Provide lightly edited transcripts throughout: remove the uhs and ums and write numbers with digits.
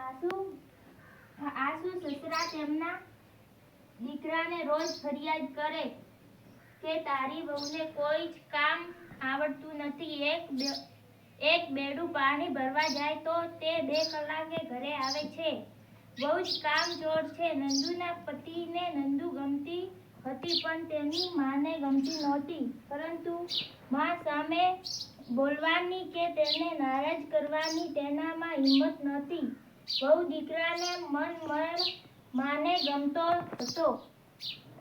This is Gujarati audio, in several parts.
આસુ સસરા તેમના દીકરાને રોજ ફરિયાદ કરે કે તારી વહુને કોઈ જ કામ આવડતું નથી. એક બેડું પાણી ભરવા જાય તો તે 2 કલાકે ઘરે આવે છે. બહુ જ કામચોર છે. નંદુના પતિને નંદુ ગમતી હતી પણ તેની માને ગમતી નહોતી. પરંતુ મા સામે બોલવાની કે તેને નારાજ કરવાની તેનામાં હિંમત નહોતી. વહુ દીકરાને મન માને ગમતો હતો.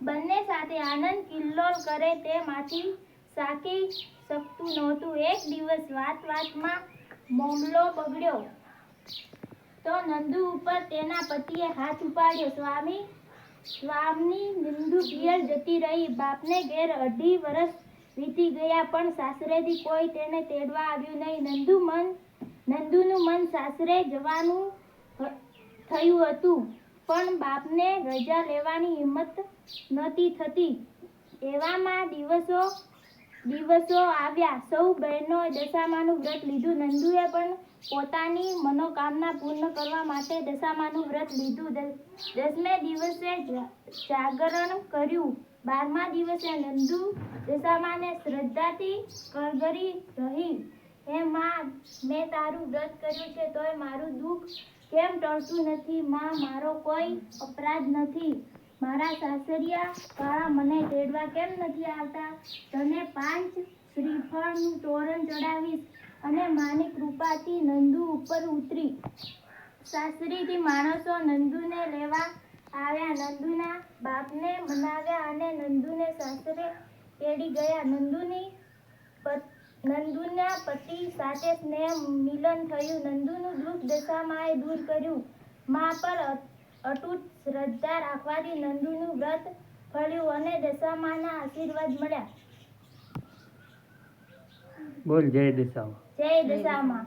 બંને સાથે આનંદ કિલ્લોલ કરે તેમાંથી સાકી શકતું નહોતું. એક દિવસ વાતમાં મામલો બગડ્યો તો નંદુ ઉપર તેના પતિએ હાથ ઉપાડ્યો. સ્વામી નંદુ પિયર જતી રહી. બાપને ઘેર 2.5 વર્ષ વીતી ગયા પણ સાસરેથી કોઈ તેને તેડવા આવ્યું નહીં. નંદુનું મન સાસરે જવાનું થયું હતું પણ બાપને રજા લેવાની હિંમત નહોતી થતી. એવામાં દિવસો આવ્યા. સૌ બહેનોએ દશામાનું વ્રત લીધું. નંદુએ પણ પોતાની મનોકામના પૂર્ણ કરવા માટે દશામાનું વ્રત લીધું. 10મે દિવસે જાગરણ કર્યું. 12મા દિવસે નંદુ દશામાને શ્રદ્ધાથી કરગરી રહી. હે મા, મેં તારું વ્રત કર્યું છે તોય મારું દુઃખ કેમ ટળતું નથી? મા, મારો કોઈ અપરાધ નથી. મારા સાસરિયા કાળા મને તેડવા કેમ નથી આવતા? તને 5 શ્રીફળનું તોરણ ચડાવીશ. અને માની કૃપાથી નંદુ ઉપર ઉતરી. સાસરીથી માણસો નંદુને લેવા આવ્યા. નંદુના બાપને મનાવ્યા અને નંદુને સાસરે તેડી ગયા. નંદુના પતિ સાથે સ્નેહ મિલન થયું. નંદુનું દુઃખ દશામાએ દૂર કર્યું. મા પર અતૂટ શ્રદ્ધા રાખવાથી નંદુનું વ્રત ફળ્યું અને દશામાના આશીર્વાદ મળ્યા. બોલ જય દશામા. જય દશામા.